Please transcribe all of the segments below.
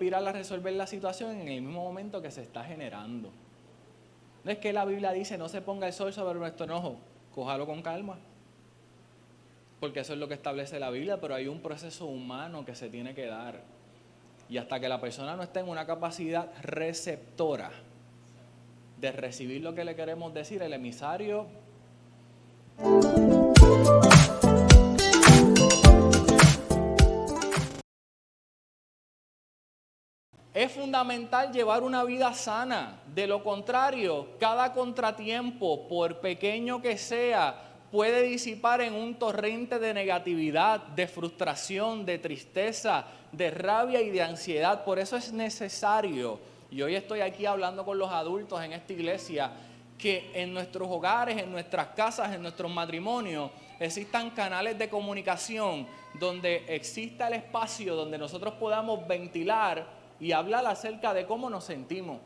aspirar a resolver la situación en el mismo momento que se está generando. No es que la Biblia dice no se ponga el sol sobre nuestro enojo, cójalo con calma, porque eso es lo que establece la Biblia, pero hay un proceso humano que se tiene que dar. Y hasta que la persona no esté en una capacidad receptora de recibir lo que le queremos decir, el emisario es fundamental llevar una vida sana. De lo contrario, cada contratiempo, por pequeño que sea, puede disipar en un torrente de negatividad, de frustración, de tristeza, de rabia y de ansiedad. Por eso es necesario, y hoy estoy aquí hablando con los adultos en esta iglesia, que en nuestros hogares, en nuestras casas, en nuestros matrimonios, existan canales de comunicación donde exista el espacio donde nosotros podamos ventilar y hablar acerca de cómo nos sentimos,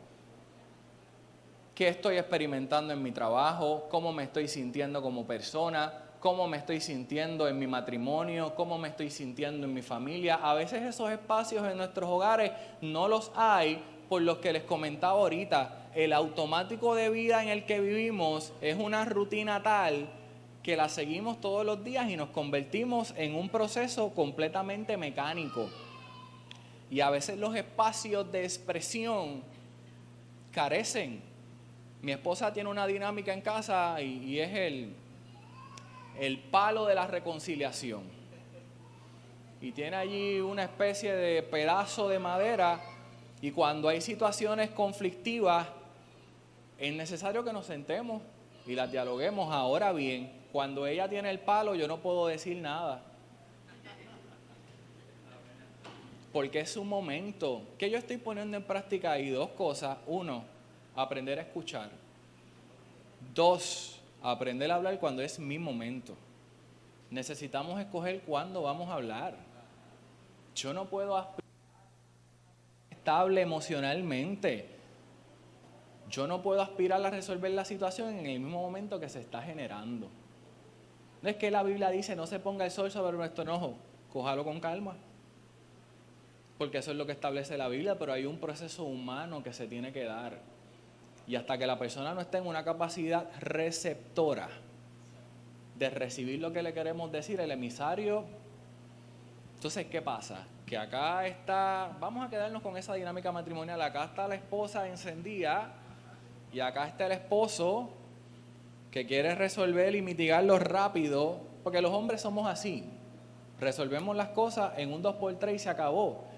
qué estoy experimentando en mi trabajo, cómo me estoy sintiendo como persona, cómo me estoy sintiendo en mi matrimonio, cómo me estoy sintiendo en mi familia. A veces esos espacios en nuestros hogares no los hay por los que les comentaba ahorita. El automático de vida en el que vivimos es una rutina tal que la seguimos todos los días y nos convertimos en un proceso completamente mecánico. Y a veces los espacios de expresión carecen. Mi esposa tiene una dinámica en casa y es el palo de la reconciliación. Y tiene allí una especie de pedazo de madera y cuando hay situaciones conflictivas es necesario que nos sentemos y las dialoguemos. Ahora bien, cuando ella tiene el palo yo no puedo decir nada. Porque es un momento que yo estoy poniendo en práctica ahí dos cosas. Uno, aprender a escuchar. Dos, aprender a hablar cuando es mi momento. Necesitamos escoger cuándo vamos a hablar. Yo no puedo aspirar a estar estable emocionalmente. Yo no puedo aspirar a resolver la situación en el mismo momento que se está generando. No es que la Biblia dice no se ponga el sol sobre nuestro enojo, cójalo con calma. Porque eso es lo que establece la Biblia, pero hay un proceso humano que se tiene que dar. Y hasta que la persona no esté en una capacidad receptora de recibir lo que le queremos decir, el emisario. Entonces, ¿qué pasa? Que acá está, vamos a quedarnos con esa dinámica matrimonial, acá está la esposa encendida y acá está el esposo que quiere resolver y mitigarlo rápido, porque los hombres somos así, resolvemos las cosas en un 2x3 y se acabó.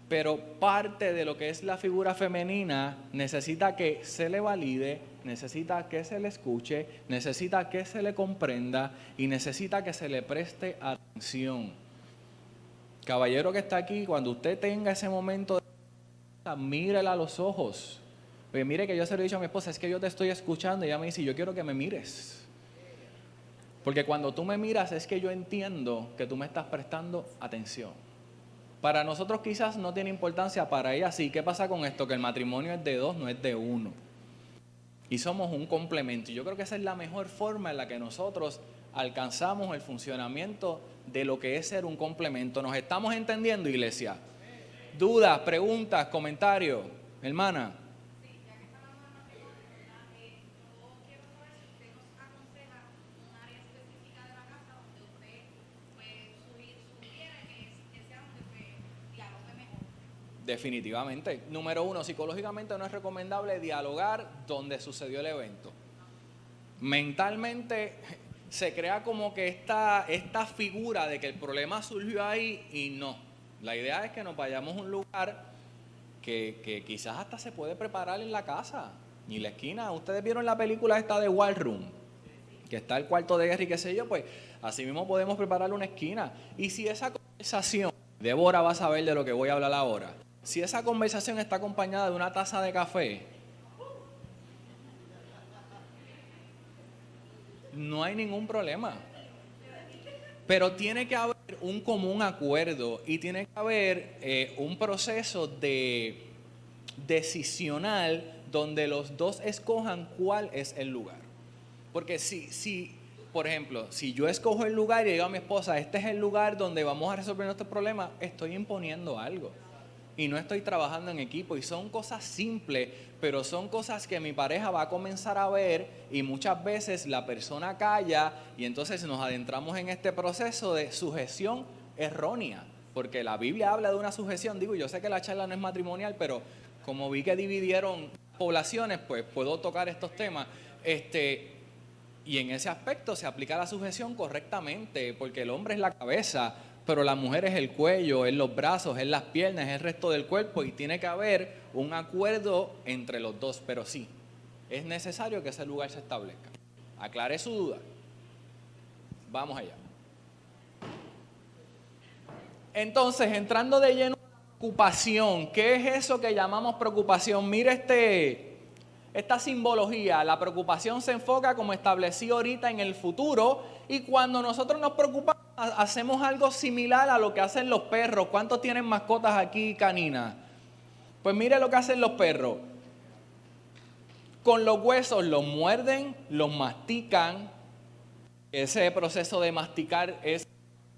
Pero parte de lo que es la figura femenina necesita que se le valide, necesita que se le escuche, necesita que se le comprenda y necesita que se le preste atención. Caballero que está aquí, cuando usted tenga ese momento, mírela a los ojos. Oye, mire que yo se lo he dicho a mi esposa, es que yo te estoy escuchando y ella me dice, yo quiero que me mires. Porque cuando tú me miras es que yo entiendo que tú me estás prestando atención. Para nosotros quizás no tiene importancia, para ella sí. ¿Qué pasa con esto? Que el matrimonio es de dos, no es de uno. Y somos un complemento. Y yo creo que esa es la mejor forma en la que nosotros alcanzamos el funcionamiento de lo que es ser un complemento. ¿Nos estamos entendiendo, iglesia? ¿Dudas, preguntas, comentarios? Hermana. Definitivamente. Número uno, psicológicamente no es recomendable dialogar donde sucedió el evento. Mentalmente se crea como que esta figura de que el problema surgió ahí y no. La idea es que nos vayamos a un lugar que quizás hasta se puede preparar en la casa. Y en la esquina, ustedes vieron la película esta de War Room, que está el cuarto de guerra y qué sé yo, pues así mismo podemos prepararle una esquina. Y si esa conversación, Débora va a saber de lo que voy a hablar ahora, si esa conversación está acompañada de una taza de café, no hay ningún problema. Pero tiene que haber un común acuerdo y tiene que haber un proceso decisional donde los dos escojan cuál es el lugar. Porque por ejemplo, si yo escojo el lugar y digo a mi esposa, este es el lugar donde vamos a resolver nuestro problema, estoy imponiendo algo. y no estoy trabajando en equipo. Y son cosas simples, pero son cosas que mi pareja va a comenzar a ver y muchas veces la persona calla y entonces nos adentramos en este proceso de sujeción errónea. Porque la Biblia habla de una sujeción, digo, yo sé que la charla no es matrimonial, pero como vi que dividieron poblaciones, pues puedo tocar estos temas. Y en ese aspecto se aplica la sujeción correctamente, porque el hombre es la cabeza, pero la mujer es el cuello, es los brazos, es las piernas, es el resto del cuerpo, y tiene que haber un acuerdo entre los dos. Pero sí, es necesario que ese lugar se establezca. Aclare su duda. Vamos allá. Entonces, entrando de lleno en la preocupación, ¿qué es eso que llamamos preocupación? Mire esta simbología. La preocupación se enfoca, como establecí ahorita, en el futuro, y cuando nosotros nos preocupamos hacemos algo similar a lo que hacen los perros. ¿Cuántos tienen mascotas aquí caninas? Pues mire lo que hacen los perros. Con los huesos los muerden, los mastican. Ese proceso de masticar es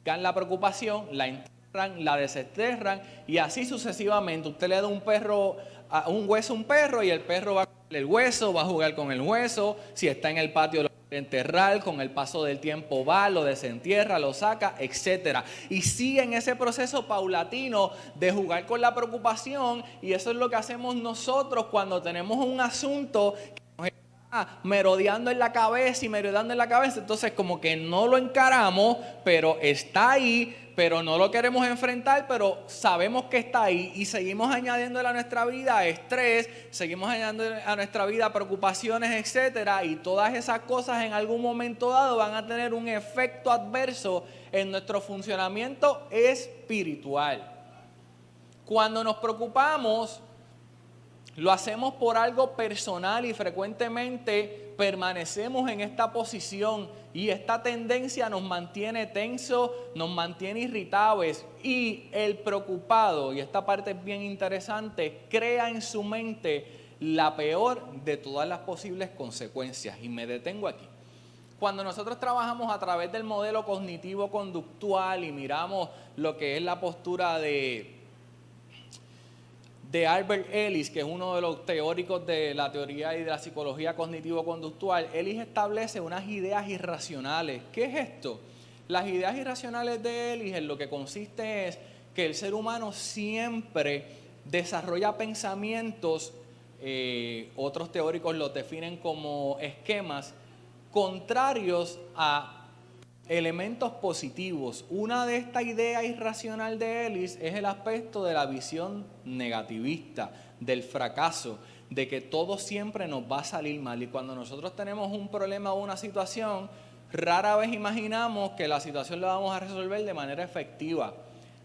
la preocupación, la entierran, la desenterran y así sucesivamente. Usted le da un hueso a un perro y el perro va a comer el hueso, va a jugar con el hueso. Si está en el patio lo va a enterrar, con el paso del tiempo va, lo desentierra, lo saca, etcétera. Y sigue en ese proceso paulatino de jugar con la preocupación, y eso es lo que hacemos nosotros cuando tenemos un asunto merodeando en la cabeza y merodeando en la cabeza. Entonces como que no lo encaramos, pero está ahí, pero no lo queremos enfrentar, pero sabemos que está ahí y seguimos añadiéndole a nuestra vida estrés, seguimos añadiendo a nuestra vida preocupaciones, etcétera, y todas esas cosas en algún momento dado van a tener un efecto adverso en nuestro funcionamiento espiritual. Cuando nos preocupamos, lo hacemos por algo personal y frecuentemente permanecemos en esta posición, y esta tendencia nos mantiene tensos, nos mantiene irritables, y el preocupado, y esta parte es bien interesante, crea en su mente la peor de todas las posibles consecuencias. Y me detengo aquí. Cuando nosotros trabajamos a través del modelo cognitivo-conductual y miramos lo que es la postura de Albert Ellis, que es uno de los teóricos de la teoría y de la psicología cognitivo-conductual, Ellis establece unas ideas irracionales. ¿Qué es esto? Las ideas irracionales de Ellis en lo que consiste es que el ser humano siempre desarrolla pensamientos, otros teóricos los definen como esquemas, contrarios a elementos positivos. Una de estas ideas irracional de Ellis es el aspecto de la visión negativista, del fracaso, de que todo siempre nos va a salir mal. Y cuando nosotros tenemos un problema o una situación, rara vez imaginamos que la situación la vamos a resolver de manera efectiva.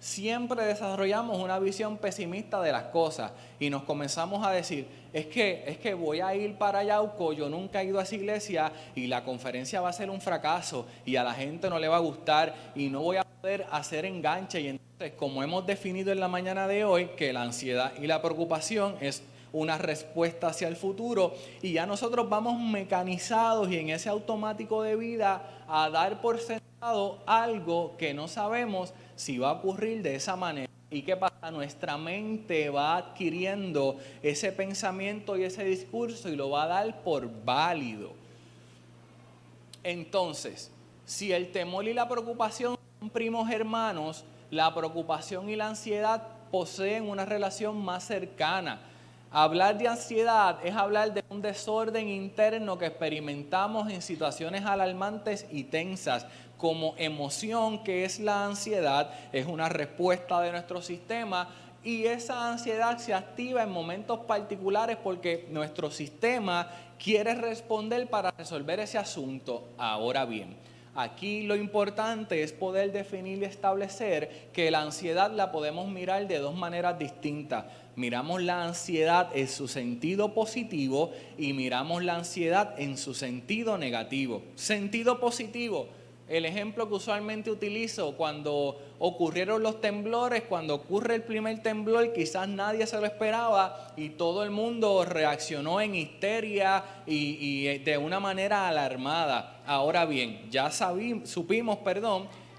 Siempre desarrollamos una visión pesimista de las cosas y nos comenzamos a decir, es que voy a ir para Yauco, yo nunca he ido a esa iglesia y la conferencia va a ser un fracaso y a la gente no le va a gustar y no voy a poder hacer enganche. Y entonces, como hemos definido en la mañana de hoy, que la ansiedad y la preocupación es una respuesta hacia el futuro, y ya nosotros vamos mecanizados y en ese automático de vida a dar por sentado algo que no sabemos si va a ocurrir de esa manera. ¿Y qué pasa? Nuestra mente va adquiriendo ese pensamiento y ese discurso y lo va a dar por válido. Entonces, si el temor y la preocupación son primos hermanos, la preocupación y la ansiedad poseen una relación más cercana. Hablar de ansiedad es hablar de un desorden interno que experimentamos en situaciones alarmantes y tensas. Como emoción, que es la ansiedad, es una respuesta de nuestro sistema, y esa ansiedad se activa en momentos particulares porque nuestro sistema quiere responder para resolver ese asunto. Ahora bien, aquí lo importante es poder definir y establecer que la ansiedad la podemos mirar de dos maneras distintas. Miramos la ansiedad en su sentido positivo y miramos la ansiedad en su sentido negativo. Sentido positivo, el ejemplo que usualmente utilizo cuando ocurrieron los temblores, cuando ocurre el primer temblor, quizás nadie se lo esperaba y todo el mundo reaccionó en histeria y de una manera alarmada. Ahora bien, ya supimos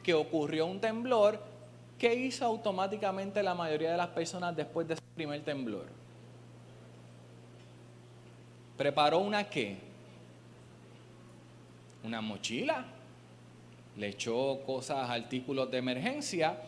que ocurrió un temblor ¿qué hizo automáticamente la mayoría de las personas después de ese primer temblor? ¿Preparó una qué? Una mochila. Le echó cosas, artículos de emergencia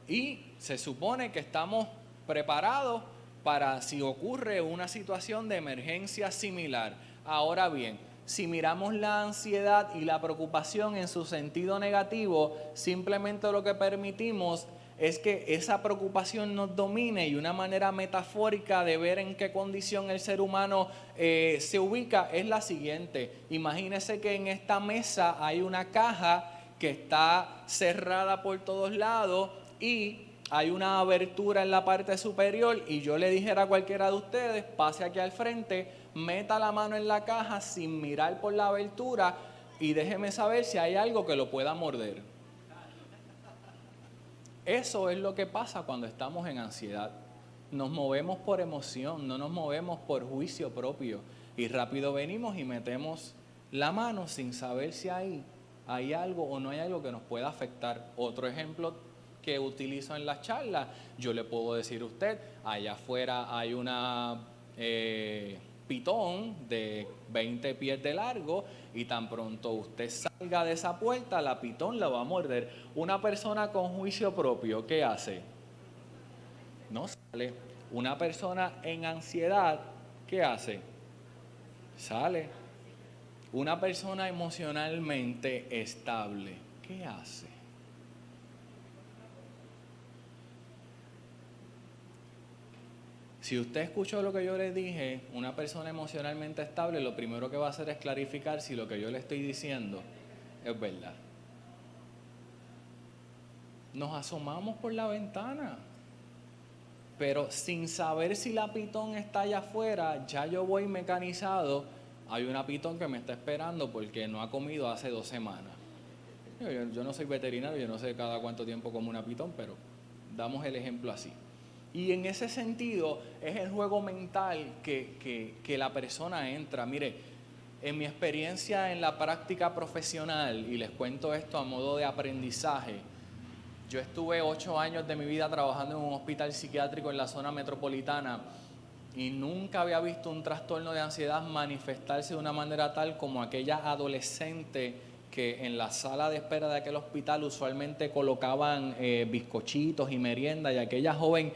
y se supone que estamos preparados para si ocurre una situación de emergencia similar. Ahora bien, si miramos la ansiedad y la preocupación en su sentido negativo, simplemente lo que permitimos es que esa preocupación nos domine, y una manera metafórica de ver en qué condición el ser humano se ubica es la siguiente. Imagínese que en esta mesa hay una caja que está cerrada por todos lados y hay una abertura en la parte superior, y yo le dijera a cualquiera de ustedes, pase aquí al frente, meta la mano en la caja sin mirar por la abertura y déjeme saber si hay algo que lo pueda morder. Eso es lo que pasa cuando estamos en ansiedad. Nos movemos por emoción, no nos movemos por juicio propio. Y rápido venimos y metemos la mano sin saber si hay algo o no hay algo que nos pueda afectar. Otro ejemplo que utilizo en las charlas, yo le puedo decir a usted, allá afuera hay una pitón de 20 pies de largo, y tan pronto usted salga de esa puerta, la pitón la va a morder. Una persona con juicio propio, ¿qué hace? No sale. Una persona en ansiedad, ¿qué hace? Sale. Una persona emocionalmente estable, ¿qué hace? Si usted escuchó lo que yo le dije, una persona emocionalmente estable, lo primero que va a hacer es clarificar si lo que yo le estoy diciendo es verdad. Nos asomamos por la ventana, pero sin saber si la pitón está allá afuera, ya yo voy mecanizado. Hay una pitón que me está esperando porque no ha comido hace 2 semanas. Yo no soy veterinario, yo no sé cada cuánto tiempo come una pitón, pero damos el ejemplo así. Y en ese sentido es el juego mental que la persona entra. Mire, en mi experiencia en la práctica profesional, y les cuento esto a modo de aprendizaje, yo estuve 8 años de mi vida trabajando en un hospital psiquiátrico en la zona metropolitana y nunca había visto un trastorno de ansiedad manifestarse de una manera tal como aquella adolescente que en la sala de espera de aquel hospital usualmente colocaban bizcochitos y merienda, y aquella joven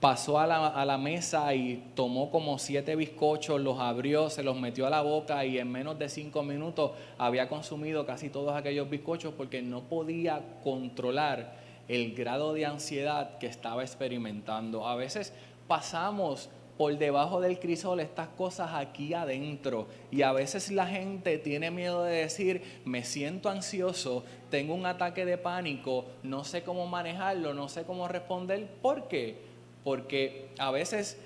pasó a la mesa y tomó como 7 bizcochos, los abrió, se los metió a la boca y en menos de 5 minutos había consumido casi todos aquellos bizcochos porque no podía controlar el grado de ansiedad que estaba experimentando. A veces pasamos por debajo del crisol estas cosas aquí adentro, y a veces la gente tiene miedo de decir, me siento ansioso, tengo un ataque de pánico, no sé cómo manejarlo, no sé cómo responder. ¿Por qué? Porque a veces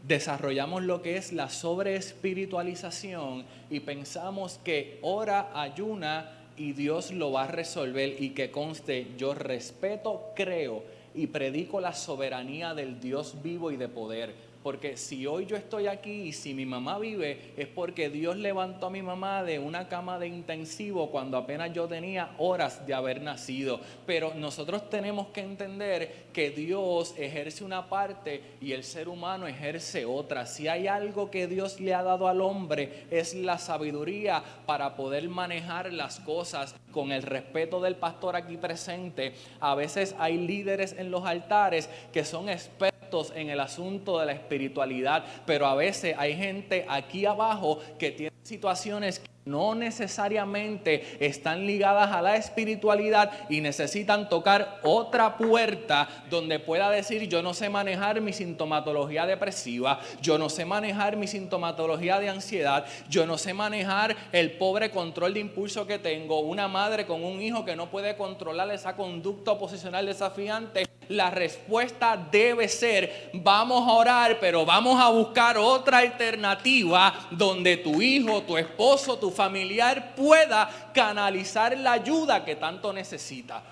desarrollamos lo que es la sobreespiritualización y pensamos que ora, ayuna y Dios lo va a resolver. Y que conste, yo respeto, creo y predico la soberanía del Dios vivo y de poder. Porque si hoy yo estoy aquí y si mi mamá vive, es porque Dios levantó a mi mamá de una cama de intensivo cuando apenas yo tenía horas de haber nacido. Pero nosotros tenemos que entender que Dios ejerce una parte y el ser humano ejerce otra. Si hay algo que Dios le ha dado al hombre, es la sabiduría para poder manejar las cosas. Con el respeto del pastor aquí presente, a veces hay líderes en los altares que son expertos en el asunto de la espiritualidad, pero a veces hay gente aquí abajo que tiene situaciones que no necesariamente están ligadas a la espiritualidad y necesitan tocar otra puerta donde pueda decir, yo no sé manejar mi sintomatología depresiva, yo no sé manejar mi sintomatología de ansiedad, yo no sé manejar el pobre control de impulso que tengo, una madre con un hijo que no puede controlar esa conducta oposicional desafiante. La respuesta debe ser, vamos a orar, pero vamos a buscar otra alternativa donde tu hijo, tu esposo, tu familiar pueda canalizar la ayuda que tanto necesita.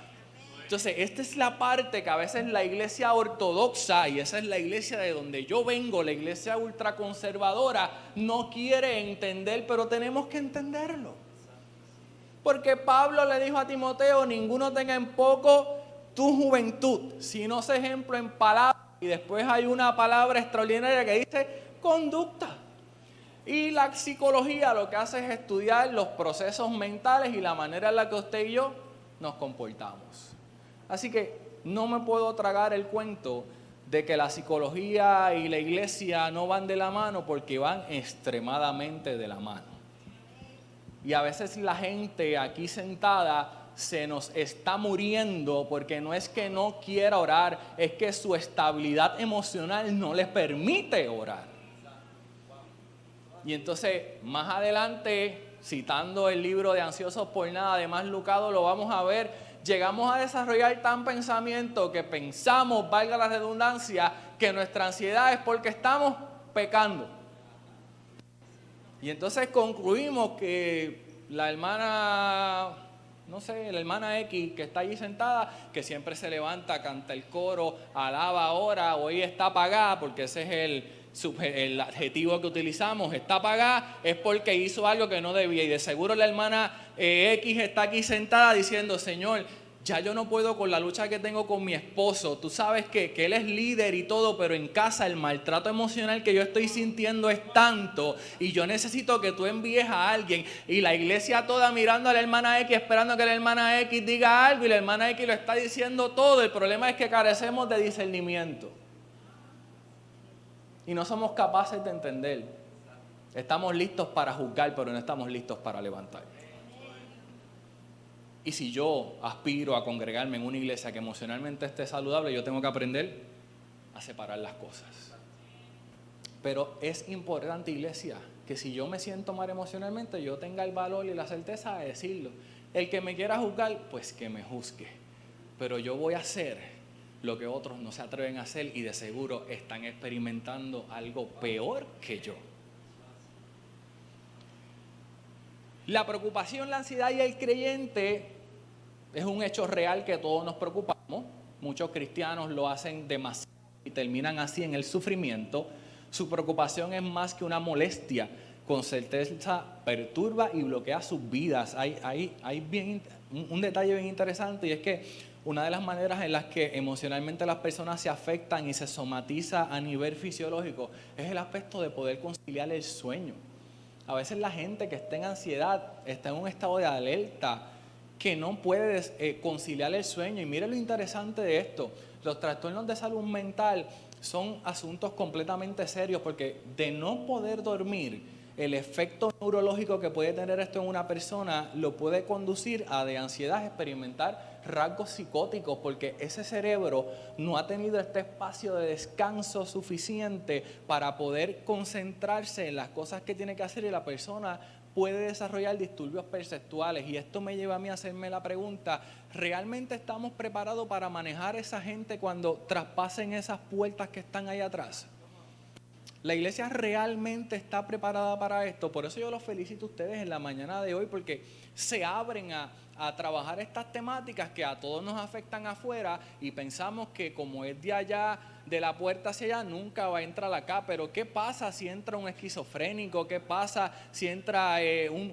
Entonces, esta es la parte que a veces la iglesia ortodoxa, y esa es la iglesia de donde yo vengo, la iglesia ultraconservadora, no quiere entender, pero tenemos que entenderlo. Porque Pablo le dijo a Timoteo, ninguno tenga en poco tu juventud, si no se ejemplo en palabras, y después hay una palabra extraordinaria que dice conducta. Y la psicología lo que hace es estudiar los procesos mentales y la manera en la que usted y yo nos comportamos. Así que no me puedo tragar el cuento de que la psicología y la iglesia no van de la mano, porque van extremadamente de la mano. Y a veces la gente aquí sentada se nos está muriendo porque no es que no quiera orar, es que su estabilidad emocional no les permite orar. Y entonces, más adelante, citando el libro de Ansiosos por Nada de Mas Lucado, lo vamos a ver, llegamos a desarrollar tan pensamiento que pensamos, valga la redundancia, que nuestra ansiedad es porque estamos pecando. Y entonces concluimos que la hermana, no sé, la hermana X que está allí sentada, que siempre se levanta, canta el coro, alaba ahora, hoy está apagada, porque ese es el adjetivo que utilizamos, está apagada, es porque hizo algo que no debía. Y de seguro la hermana X está aquí sentada diciendo, Señor, ya yo no puedo con la lucha que tengo con mi esposo. Tú sabes que él es líder y todo, pero en casa el maltrato emocional que yo estoy sintiendo es tanto. Y yo necesito que tú envíes a alguien. Y la iglesia toda mirando a la hermana X, esperando que la hermana X diga algo. Y la hermana X lo está diciendo todo. El problema es que carecemos de discernimiento. Y no somos capaces de entender. Estamos listos para juzgar, pero no estamos listos para levantar. Y si yo aspiro a congregarme en una iglesia que emocionalmente esté saludable, yo tengo que aprender a separar las cosas. Pero es importante, iglesia, que si yo me siento mal emocionalmente, yo tenga el valor y la certeza de decirlo. El que me quiera juzgar, pues que me juzgue. Pero yo voy a hacer lo que otros no se atreven a hacer y de seguro están experimentando algo peor que yo. La preocupación, la ansiedad y el creyente es un hecho real que todos nos preocupamos. Muchos cristianos lo hacen demasiado y terminan así en el sufrimiento. Su preocupación es más que una molestia. Con certeza perturba y bloquea sus vidas. Hay un detalle bien interesante, y es que una de las maneras en las que emocionalmente las personas se afectan y se somatiza a nivel fisiológico es el aspecto de poder conciliar el sueño. A veces la gente que está en ansiedad está en un estado de alerta que no puede conciliar el sueño. Y mire lo interesante de esto, los trastornos de salud mental son asuntos completamente serios, porque de no poder dormir, el efecto neurológico que puede tener esto en una persona lo puede conducir a de ansiedad experimentar rasgos psicóticos, porque ese cerebro no ha tenido este espacio de descanso suficiente para poder concentrarse en las cosas que tiene que hacer, y la persona puede desarrollar disturbios perceptuales. Y esto me lleva a mí a hacerme la pregunta, ¿realmente estamos preparados para manejar a esa gente cuando traspasen esas puertas que están ahí atrás? La iglesia realmente está preparada para esto. Por eso yo los felicito a ustedes en la mañana de hoy, porque se abren a trabajar estas temáticas que a todos nos afectan afuera, y pensamos que como es de allá, de la puerta hacia allá, nunca va a entrar acá. Pero ¿qué pasa si entra un esquizofrénico? ¿Qué pasa si entra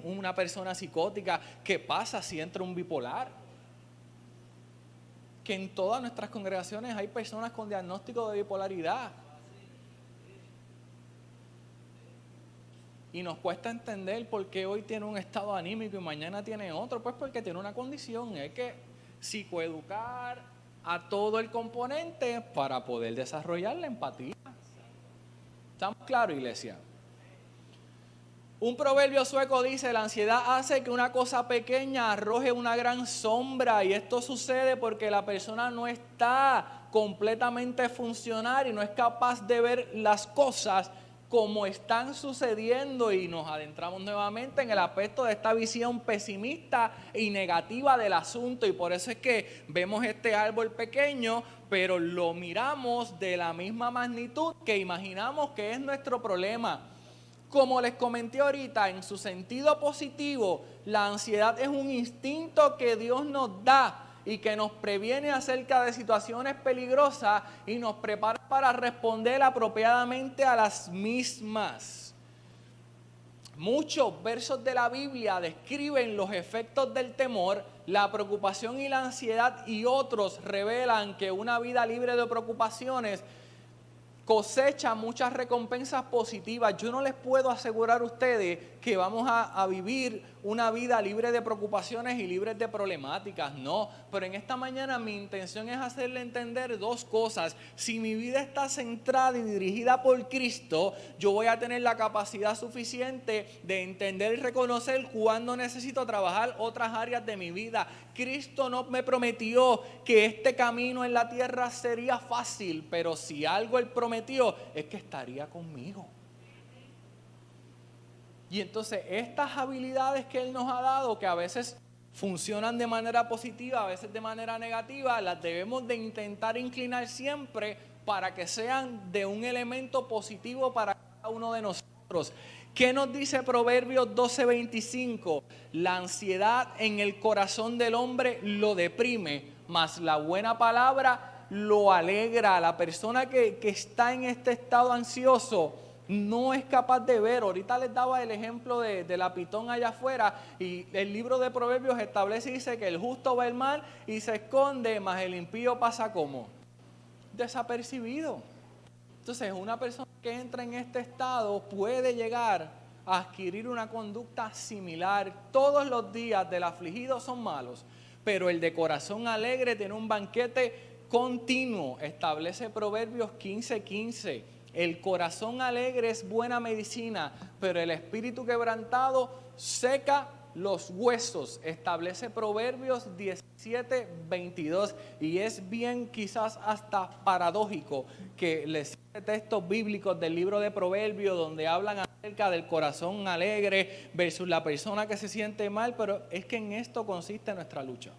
una persona psicótica? ¿Qué pasa si entra un bipolar? Que en todas nuestras congregaciones hay personas con diagnóstico de bipolaridad. Y nos cuesta entender por qué hoy tiene un estado anímico y mañana tiene otro. Pues porque tiene una condición. Hay que psicoeducar a todo el componente para poder desarrollar la empatía. ¿Estamos claros, iglesia? Un proverbio sueco dice, la ansiedad hace que una cosa pequeña arroje una gran sombra. Y esto sucede porque la persona no está completamente funcional y no es capaz de ver las cosas como están sucediendo, y nos adentramos nuevamente en el aspecto de esta visión pesimista y negativa del asunto. Y por eso es que vemos este árbol pequeño, pero lo miramos de la misma magnitud que imaginamos que es nuestro problema. Como les comenté ahorita, en su sentido positivo, la ansiedad es un instinto que Dios nos da y que nos previene acerca de situaciones peligrosas y nos prepara para responder apropiadamente a las mismas. Muchos versos de la Biblia describen los efectos del temor, la preocupación y la ansiedad, y otros revelan que una vida libre de preocupaciones cosecha muchas recompensas positivas. Yo no les puedo asegurar a ustedes que vamos a vivir una vida libre de preocupaciones y libre de problemáticas, no. Pero en esta mañana mi intención es hacerle entender dos cosas. Si mi vida está centrada y dirigida por Cristo, yo voy a tener la capacidad suficiente de entender y reconocer cuándo necesito trabajar otras áreas de mi vida. Cristo no me prometió que este camino en la tierra sería fácil, pero si algo Él prometió es que estaría conmigo. Y entonces estas habilidades que Él nos ha dado, que a veces funcionan de manera positiva, a veces de manera negativa, las debemos de intentar inclinar siempre para que sean de un elemento positivo para cada uno de nosotros. ¿Qué nos dice Proverbios 12:25? La ansiedad en el corazón del hombre lo deprime, mas la buena palabra lo alegra. La persona que está en este estado ansioso no es capaz de ver. Ahorita les daba el ejemplo de la pitón allá afuera, y el libro de Proverbios establece y dice que el justo ve el mal y se esconde, mas el impío pasa como desapercibido. Entonces, una persona que entra en este estado puede llegar a adquirir una conducta similar. Todos los días del afligido son malos, pero el de corazón alegre tiene un banquete continuo. Establece Proverbios 15:15. El corazón alegre es buena medicina, pero el espíritu quebrantado seca los huesos. Establece Proverbios 17:22. Y es bien quizás hasta paradójico que les cite textos bíblicos del libro de Proverbios donde hablan acerca del corazón alegre versus la persona que se siente mal, pero es que en esto consiste nuestra lucha.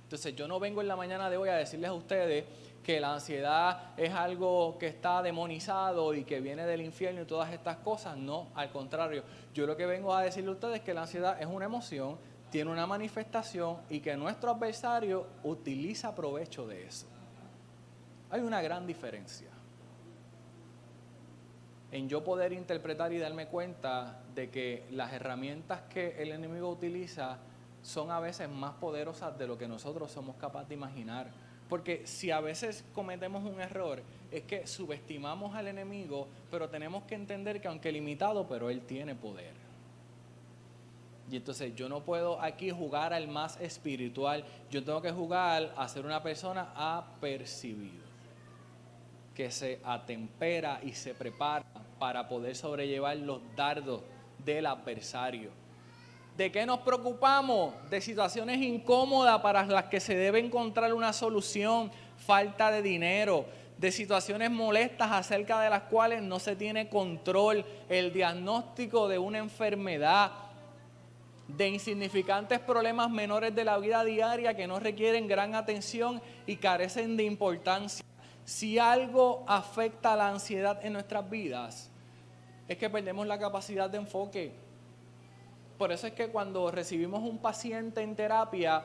Entonces yo no vengo en la mañana de hoy a decirles a ustedes que la ansiedad es algo que está demonizado y que viene del infierno y todas estas cosas. No, al contrario. Yo lo que vengo a decirle a ustedes es que la ansiedad es una emoción, tiene una manifestación y que nuestro adversario utiliza provecho de eso. Hay una gran diferencia en yo poder interpretar y darme cuenta de que las herramientas que el enemigo utiliza son a veces más poderosas de lo que nosotros somos capaces de imaginar. Porque si a veces cometemos un error, es que subestimamos al enemigo, pero tenemos que entender que aunque limitado, pero él tiene poder. Y entonces yo no puedo aquí jugar al más espiritual, yo tengo que jugar a ser una persona apercibida, que se atempera y se prepara para poder sobrellevar los dardos del adversario. ¿De qué nos preocupamos? De situaciones incómodas para las que se debe encontrar una solución, falta de dinero, de situaciones molestas acerca de las cuales no se tiene control, el diagnóstico de una enfermedad, de insignificantes problemas menores de la vida diaria que no requieren gran atención y carecen de importancia. Si algo afecta a la ansiedad en nuestras vidas, es que perdemos la capacidad de enfoque. Por eso es que cuando recibimos un paciente en terapia,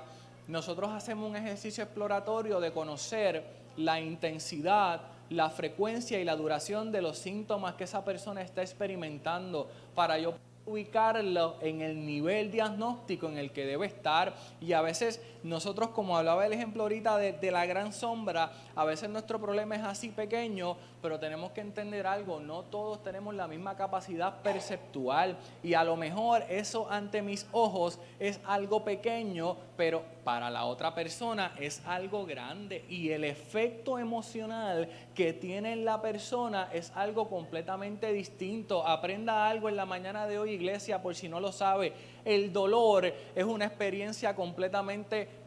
nosotros hacemos un ejercicio exploratorio de conocer la intensidad, la frecuencia y la duración de los síntomas que esa persona está experimentando para yo ubicarlo en el nivel diagnóstico en el que debe estar. Y a veces nosotros, como hablaba el ejemplo ahorita de la gran sombra, a veces nuestro problema es así pequeño, pero tenemos que entender algo, no todos tenemos la misma capacidad perceptual, y a lo mejor eso ante mis ojos es algo pequeño, pero para la otra persona es algo grande, y el efecto emocional que tiene en la persona es algo completamente distinto. Aprenda algo en la mañana de hoy, iglesia, por si no lo sabe. El dolor es una experiencia completamente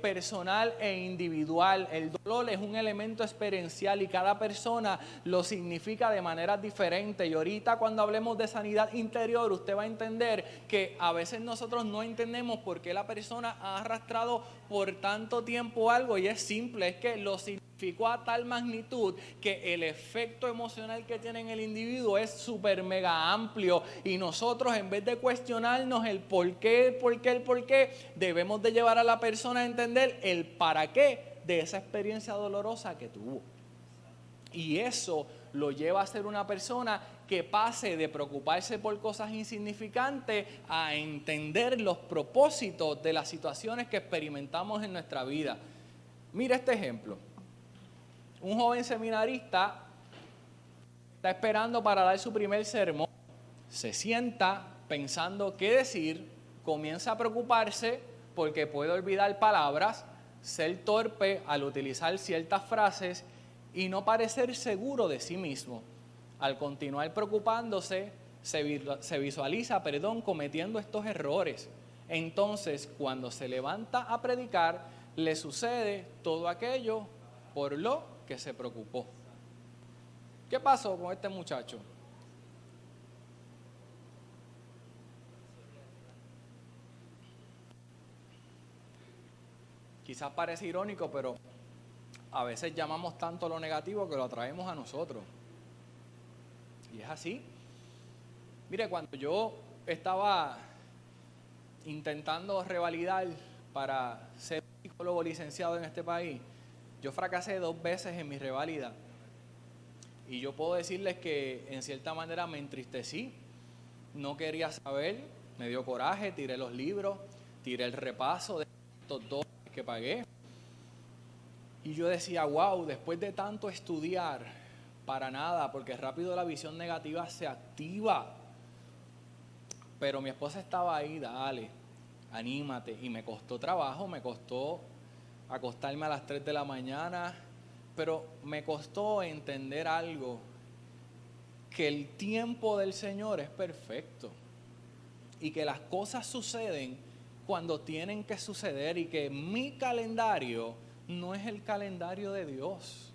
personal e individual. El dolor es un elemento experiencial y cada persona lo significa de maneras diferentes. Y ahorita cuando hablemos de sanidad interior, usted va a entender que a veces nosotros no entendemos por qué la persona ha arrastrado por tanto tiempo algo, y es simple, es que lo significó a tal magnitud que el efecto emocional que tiene en el individuo es súper mega amplio, y nosotros, en vez de cuestionarnos el por qué, debemos de llevar a la persona a entender el para qué de esa experiencia dolorosa que tuvo. Y eso lo lleva a ser una persona que pase de preocuparse por cosas insignificantes a entender los propósitos de las situaciones que experimentamos en nuestra vida. Mira este ejemplo. Un joven seminarista está esperando para dar su primer sermón. Se sienta pensando qué decir, comienza a preocuparse porque puede olvidar palabras, ser torpe al utilizar ciertas frases y no parecer seguro de sí mismo. Al continuar preocupándose, se visualiza, cometiendo estos errores. Entonces, cuando se levanta a predicar, le sucede todo aquello por lo que se preocupó. ¿Qué pasó con este muchacho? Quizás parece irónico, pero a veces llamamos tanto lo negativo que lo atraemos a nosotros. Y es así. Mire, cuando yo estaba intentando revalidar para ser psicólogo licenciado en este país, yo fracasé 2 veces en mi reválida. Y yo puedo decirles que en cierta manera me entristecí. No quería saber, me dio coraje, tiré los libros, tiré el repaso de estos $2 que pagué. Y yo decía, wow, después de tanto estudiar, para nada, porque rápido la visión negativa se activa. Pero mi esposa estaba ahí, dale, anímate. Y me costó trabajo, me costó acostarme a las 3 de la mañana, pero me costó entender algo, que el tiempo del Señor es perfecto y que las cosas suceden cuando tienen que suceder y que mi calendario no es el calendario de Dios.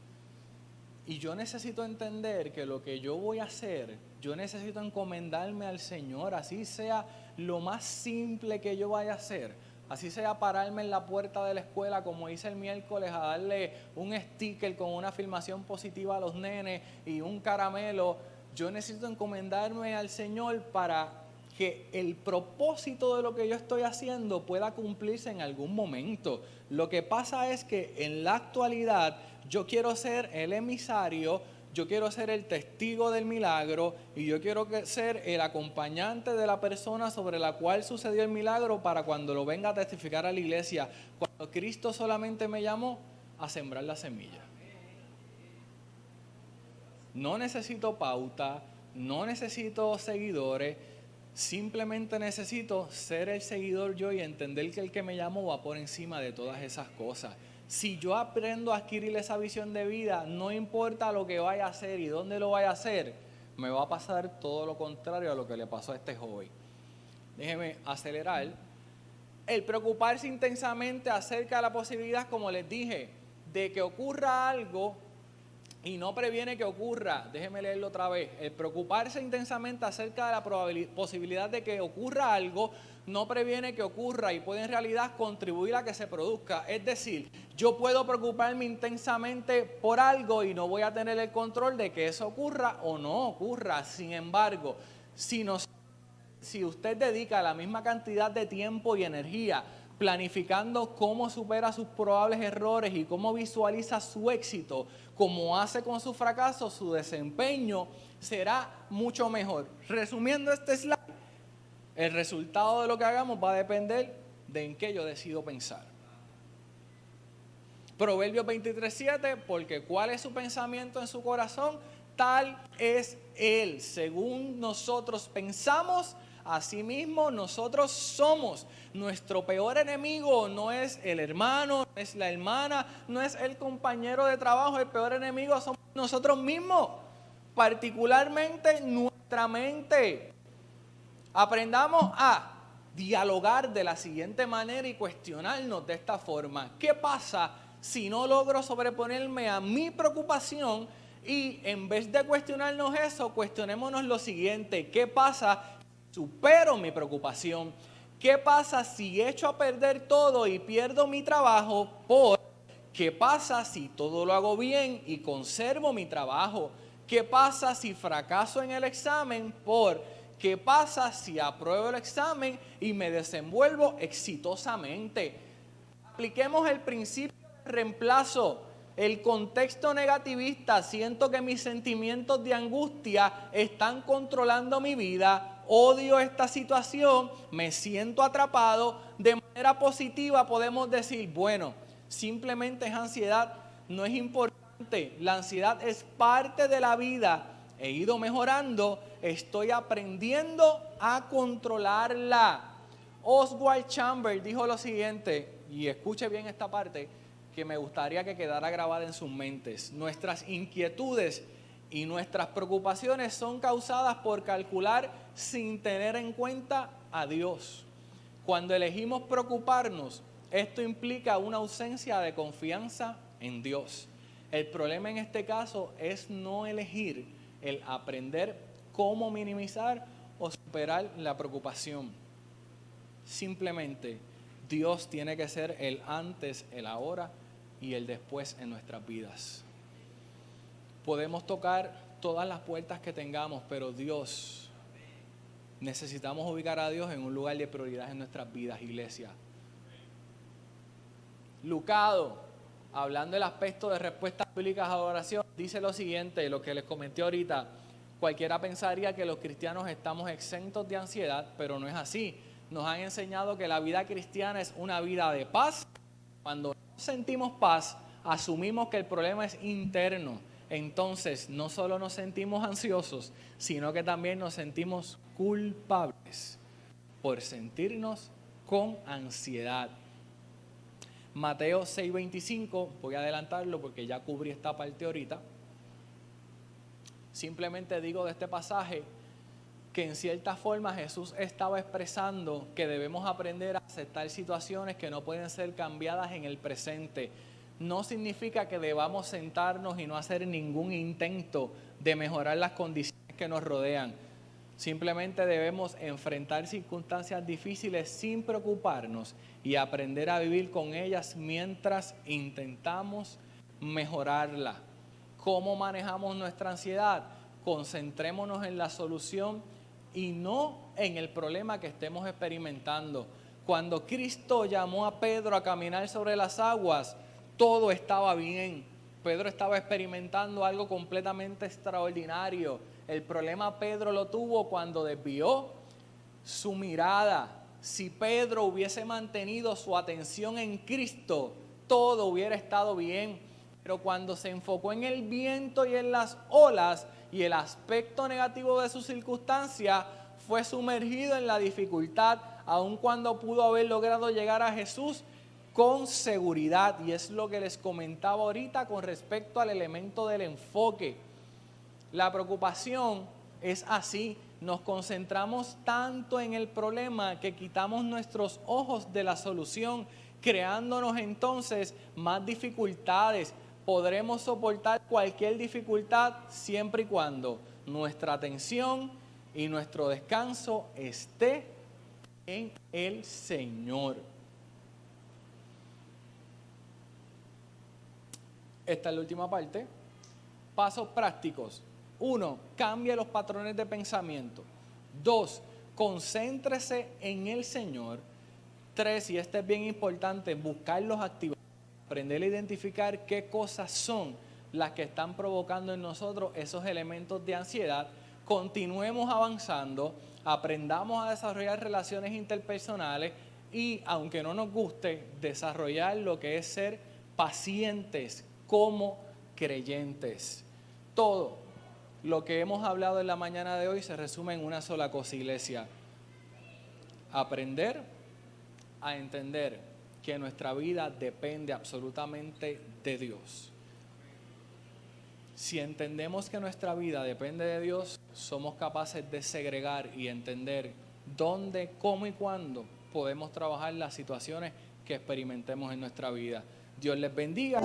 Y yo necesito entender que lo que yo voy a hacer, yo necesito encomendarme al Señor, así sea lo más simple que yo vaya a hacer. Así sea pararme en la puerta de la escuela, como hice el miércoles, a darle un sticker con una afirmación positiva a los nenes y un caramelo. Yo necesito encomendarme al Señor para que el propósito de lo que yo estoy haciendo pueda cumplirse en algún momento. Lo que pasa es que en la actualidad yo quiero ser el emisario, yo quiero ser el testigo del milagro y yo quiero ser el acompañante de la persona sobre la cual sucedió el milagro para cuando lo venga a testificar a la iglesia, cuando Cristo solamente me llamó a sembrar la semilla. No necesito pauta, no necesito seguidores, simplemente necesito ser el seguidor yo y entender que el que me llamó va por encima de todas esas cosas. Si yo aprendo a adquirir esa visión de vida, no importa lo que vaya a hacer y dónde lo vaya a hacer, me va a pasar todo lo contrario a lo que le pasó a este joven. Déjeme acelerar. El preocuparse intensamente acerca de la posibilidad, como les dije, de que ocurra algo y no previene que ocurra. Déjeme leerlo otra vez. El preocuparse intensamente acerca de la posibilidad de que ocurra algo no previene que ocurra y puede en realidad contribuir a que se produzca. Es decir, yo puedo preocuparme intensamente por algo y no voy a tener el control de que eso ocurra o no ocurra. Sin embargo, si usted dedica la misma cantidad de tiempo y energía planificando cómo supera sus probables errores y cómo visualiza su éxito, como hace con su fracaso, su desempeño será mucho mejor. Resumiendo este slide, el resultado de lo que hagamos va a depender de en qué yo decido pensar. Proverbios 23:7, porque ¿cuál es su pensamiento en su corazón? Tal es él. Según nosotros pensamos, asimismo nosotros somos. Nuestro peor enemigo no es el hermano, no es la hermana, no es el compañero de trabajo. El peor enemigo somos nosotros mismos, particularmente nuestra mente. Aprendamos a dialogar de la siguiente manera y cuestionarnos de esta forma. ¿Qué pasa si no logro sobreponerme a mi preocupación? Y en vez de cuestionarnos eso, cuestionémonos lo siguiente: ¿qué pasa si supero mi preocupación? ¿Qué pasa si echo a perder todo y pierdo mi trabajo? ¿Qué pasa si todo lo hago bien y conservo mi trabajo? ¿Qué pasa si fracaso en el examen? ¿Qué pasa si apruebo el examen y me desenvuelvo exitosamente? Apliquemos el principio de reemplazo. el contexto negativista, siento que mis sentimientos de angustia están controlando mi vida, odio esta situación, me siento atrapado. De manera positiva podemos decir, bueno, simplemente es ansiedad, no es importante, la ansiedad es parte de la vida, he ido mejorando, estoy aprendiendo a controlarla. Oswald Chambers dijo lo siguiente, y escuche bien esta parte, que me gustaría que quedara grabada en sus mentes. Nuestras inquietudes y nuestras preocupaciones son causadas por calcular sin tener en cuenta a Dios. Cuando elegimos preocuparnos, esto implica una ausencia de confianza en Dios. El problema en este caso es no elegir el aprender cómo minimizar o superar la preocupación. Simplemente Dios tiene que ser el antes, el ahora y el después en nuestras vidas. Podemos tocar todas las puertas que tengamos, pero Dios, necesitamos ubicar a Dios en un lugar de prioridad en nuestras vidas, iglesia. Lucado, hablando del aspecto de respuestas bíblicas a la oración, dice lo siguiente, lo que les comenté ahorita. Cualquiera pensaría que los cristianos estamos exentos de ansiedad, pero no es así. Nos han enseñado que la vida cristiana es una vida de paz. Cuando sentimos paz, asumimos que el problema es interno. Entonces, no solo nos sentimos ansiosos, sino que también nos sentimos culpables por sentirnos con ansiedad. Mateo 6:25, voy a adelantarlo porque ya cubrí esta parte ahorita. Simplemente digo de este pasaje que en cierta forma Jesús estaba expresando que debemos aprender a aceptar situaciones que no pueden ser cambiadas en el presente. No significa que debamos sentarnos y no hacer ningún intento de mejorar las condiciones que nos rodean. Simplemente debemos enfrentar circunstancias difíciles sin preocuparnos y aprender a vivir con ellas mientras intentamos mejorarla. ¿Cómo manejamos nuestra ansiedad? Concentrémonos en la solución y no en el problema que estemos experimentando. Cuando Cristo llamó a Pedro a caminar sobre las aguas, todo estaba bien. Pedro estaba experimentando algo completamente extraordinario. El problema Pedro lo tuvo cuando desvió su mirada. Si Pedro hubiese mantenido su atención en Cristo, todo hubiera estado bien. Pero cuando se enfocó en el viento y en las olas y el aspecto negativo de su circunstancia, fue sumergido en la dificultad, aun cuando pudo haber logrado llegar a Jesús con seguridad. Y es lo que les comentaba ahorita con respecto al elemento del enfoque. La preocupación es así, nos concentramos tanto en el problema que quitamos nuestros ojos de la solución, creándonos entonces más dificultades. Podremos soportar cualquier dificultad siempre y cuando nuestra atención y nuestro descanso esté en el Señor. Esta es la última parte. Pasos prácticos. 1. Cambie los patrones de pensamiento. 2. Concéntrese en el Señor. 3. Y este es bien importante, buscar los activadores. Aprender a identificar qué cosas son las que están provocando en nosotros esos elementos de ansiedad. Continuemos avanzando, aprendamos a desarrollar relaciones interpersonales y, aunque no nos guste, desarrollar lo que es ser pacientes como creyentes. Todo lo que hemos hablado en la mañana de hoy se resume en una sola cosa, iglesia. Aprender a entender que nuestra vida depende absolutamente de Dios. Si entendemos que nuestra vida depende de Dios, somos capaces de segregar y entender dónde, cómo y cuándo podemos trabajar las situaciones que experimentemos en nuestra vida. Dios les bendiga.